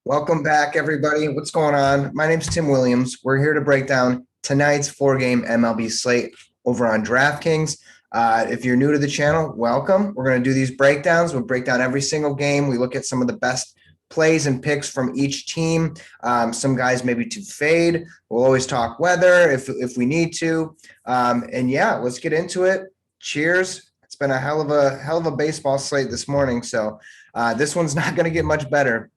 Welcome back, everybody. What's going on? My name's Tim Williams. We're here to break down tonight's four-game MLB slate over on DraftKings. If you're new to the channel, welcome. We're going to do these breakdowns. We'll break down every single game. We look at some of the best plays and picks from each team. Some guys maybe to fade. We'll always talk weather if we need to. And yeah, let's get into it. Cheers. It's been a hell of a baseball slate this morning. So this one's not going to get much better.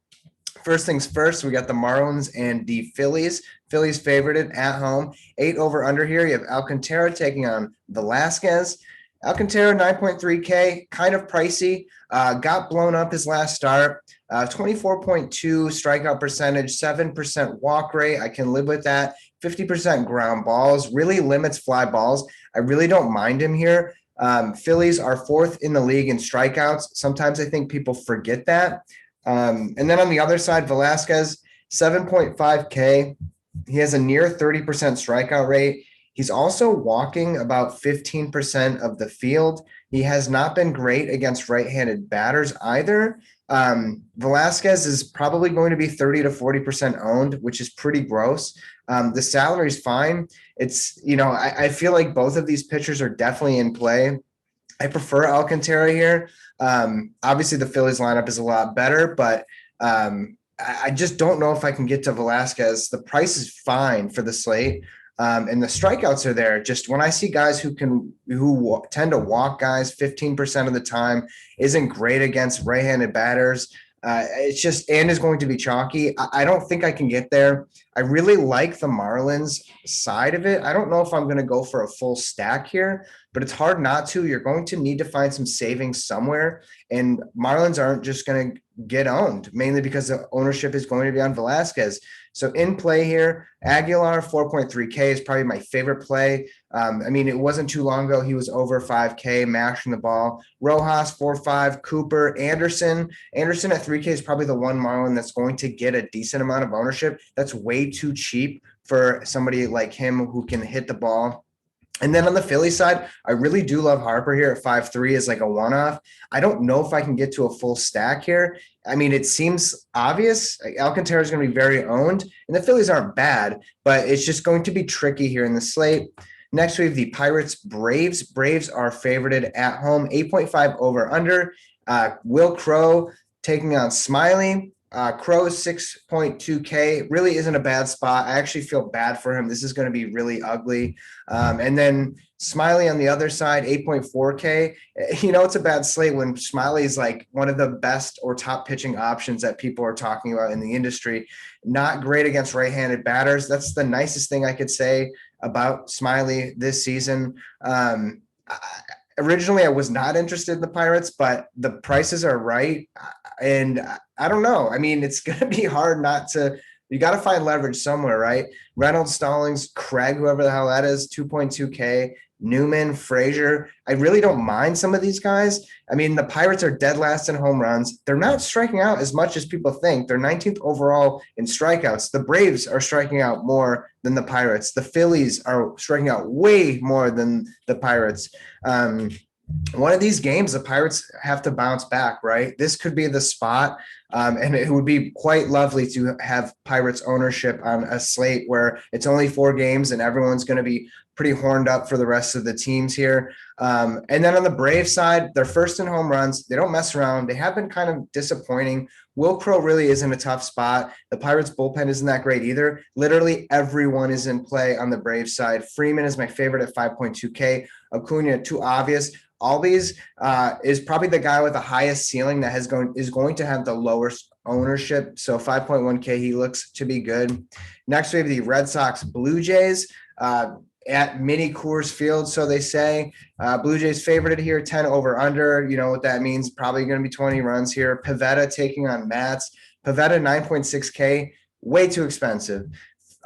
First things first, we got the Marlins and the Phillies. Phillies favorited at home. 8 over under here. You have Alcantara taking on Velasquez. Alcantara 9.3K, kind of pricey. Got blown up his last start. 24.2 strikeout percentage, 7% walk rate. I can live with that. 50% ground balls. Really limits fly balls. I really don't mind him here. Phillies are fourth in the league in strikeouts. Sometimes I think people forget that. And then on the other side, Velasquez, 7.5K. He has a near 30% strikeout rate. He's also walking about 15% of the field. He has not been great against right-handed batters either. Velasquez is probably going to be 30 to 40% owned, which is pretty gross. The salary is fine. It's, I feel like both of these pitchers are definitely in play. I prefer Alcantara here. Obviously, the Phillies lineup is a lot better, but I just don't know if I can get to Velasquez. The price is fine for the slate, and the strikeouts are there. Just when I see guys who tend to walk guys 15% of the time, isn't great against right-handed batters. It's just and is going to be chalky. I don't think I can get there. I really like the Marlins side of it. I don't know if I'm going to go for a full stack here, but it's hard not to. You're going to need to find some savings somewhere. And Marlins aren't just going to get owned, mainly because the ownership is going to be on Velasquez. So in play here, Aguilar 4.3K is probably my favorite play. It wasn't too long ago. He was over 5K, mashing the ball. Rojas 4.5, Cooper, Anderson. Anderson at 3K is probably the one Marlin that's going to get a decent amount of ownership. That's way too cheap for somebody like him who can hit the ball. And then on the Philly side, I really do love Harper here at 5.3 as like a one-off. I don't know if I can get to a full stack here. It seems obvious. Alcantara is going to be very owned, and the Phillies aren't bad, but it's just going to be tricky here in the slate. Next, we have the PiratesBraves. Braves are favorited at home, 8.5 over under. Will Crow taking on Smiley. Crow 6.2K really isn't a bad spot. I actually feel bad for him. This is going to be really ugly. And then Smiley on the other side, 8.4K. It's a bad slate when Smiley is like one of the best or top pitching options that people are talking about in the industry. Not great against right-handed batters. That's the nicest thing I could say about Smiley this season. Originally, I was not interested in the Pirates, but the prices are right. And I don't know. It's going to be hard not to – you got to find leverage somewhere, right? Reynolds, Stallings, Craig, whoever the hell that is, 2.2K, Newman, Frazier. I really don't mind some of these guys. The Pirates are dead last in home runs. They're not striking out as much as people think. They're 19th overall in strikeouts. The Braves are striking out more than the Pirates. The Phillies are striking out way more than the Pirates. One of these games, the Pirates have to bounce back, right? This could be the spot. And it would be quite lovely to have Pirates ownership on a slate where it's only 4 games and everyone's going to be pretty horned up for the rest of the teams here. And then on the Brave side, they're first in home runs. They don't mess around. They have been kind of disappointing. Will Crow really is in a tough spot. The Pirates bullpen isn't that great either. Literally everyone is in play on the Brave side. Freeman is my favorite at 5.2K. Acuna, too obvious. Albies is probably the guy with the highest ceiling that is going to have the lowest ownership. So 5.1K, he looks to be good. Next, we have the Red Sox Blue Jays at mini Coors Field, so they say. Blue Jays favorited here, 10 over under. You know what that means? Probably going to be 20 runs here. Pivetta taking on Mats. Pivetta 9.6K, way too expensive.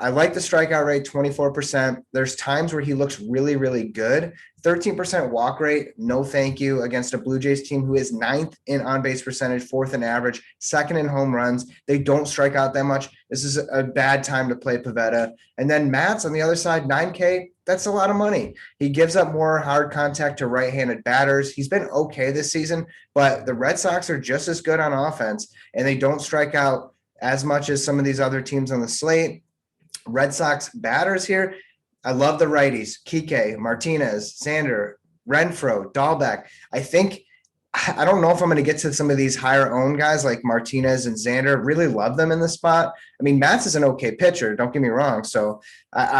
I like the strikeout rate, 24%. There's times where he looks really, really good. 13% walk rate, no thank you, against a Blue Jays team who is 9th in on-base percentage, 4th in average, 2nd in home runs. They don't strike out that much. This is a bad time to play Pivetta. And then Mats on the other side, 9K, that's a lot of money. He gives up more hard contact to right-handed batters. He's been okay this season, but the Red Sox are just as good on offense, and they don't strike out as much as some of these other teams on the slate. Red Sox batters here. I love the righties, Kike, Martinez, Xander, Renfroe, Dahlbeck. I don't know if I'm going to get to some of these higher owned guys like Martinez and Xander. Really love them in the spot. I mean, Matz is an okay pitcher. Don't get me wrong. So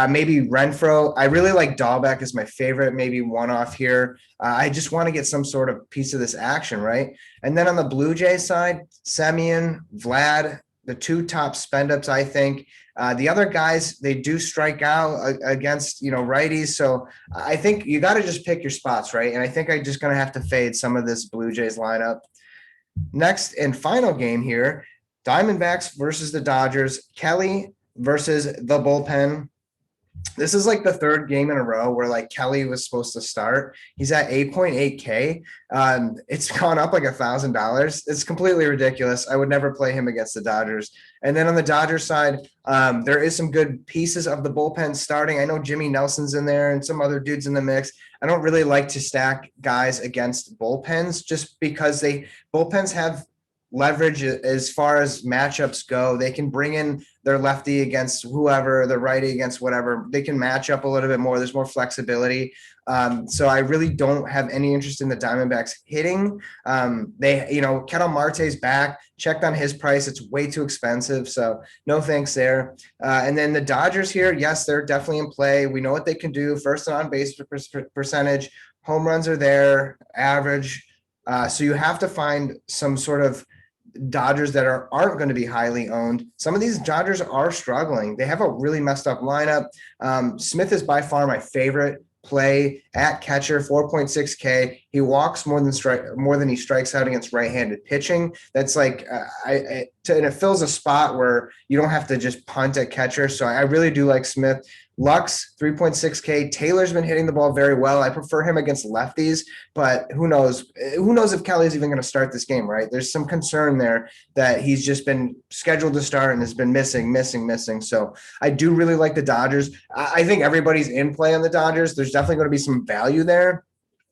maybe Renfroe. I really like Dahlbeck as my favorite, maybe one off here. I just want to get some sort of piece of this action, right? And then on the Blue Jays side, Semien, Vlad, the two top spend ups, I think. The other guys, they do strike out against, righties. So I think you got to just pick your spots, right? And I think I'm just going to have to fade some of this Blue Jays lineup. Next and final game here, Diamondbacks versus the Dodgers, Kelly versus the bullpen. This is like the third game in a row where like Kelly was supposed to start. He's at 8.8K. It's gone up like $1,000. It's completely ridiculous. I would never play him against the Dodgers. And then on the Dodgers side, there is some good pieces of the bullpen starting. I know Jimmy Nelson's in there and some other dudes in the mix. I don't really like to stack guys against bullpens just because bullpens have leverage as far as matchups go. They can bring in their lefty against whoever, the righty against whatever. They can match up a little bit more. There's more flexibility. So I really don't have any interest in the Diamondbacks hitting. Ketel Marte's back. Checked on his price. It's way too expensive. So no thanks there. And then the Dodgers here, yes, they're definitely in play. We know what they can do. First and on base percentage. Home runs are there, average. So you have to find some sort of Dodgers that aren't going to be highly owned. Some of these Dodgers are struggling. They have a really messed up lineup. Smith is by far my favorite play at catcher, 4.6K. He walks more than he strikes out against right-handed pitching. That's like and it fills a spot where you don't have to just punt at catcher. So I really do like Smith. Lux, 3.6K. Taylor's been hitting the ball very well. I prefer him against lefties, but who knows? Who knows if Kelly's even going to start this game, right? There's some concern there that he's just been scheduled to start and has been missing. So I do really like the Dodgers. I think everybody's in play on the Dodgers. There's definitely going to be some value there.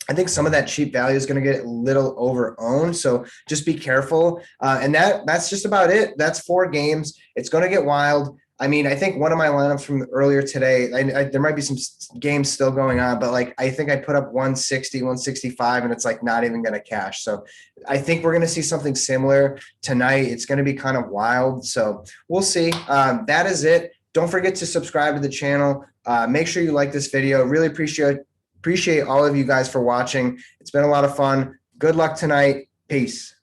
I think some of that cheap value is going to get a little over-owned, so just be careful. And that's just about it. That's 4 games. It's going to get wild. I mean, I think one of my lineups from earlier today, there might be some games still going on, but like I think I put up 160, 165, and it's like not even going to cash. So I think we're going to see something similar tonight. It's going to be kind of wild. So we'll see. That is it. Don't forget to subscribe to the channel. Make sure you like this video. Really appreciate all of you guys for watching. It's been a lot of fun. Good luck tonight. Peace.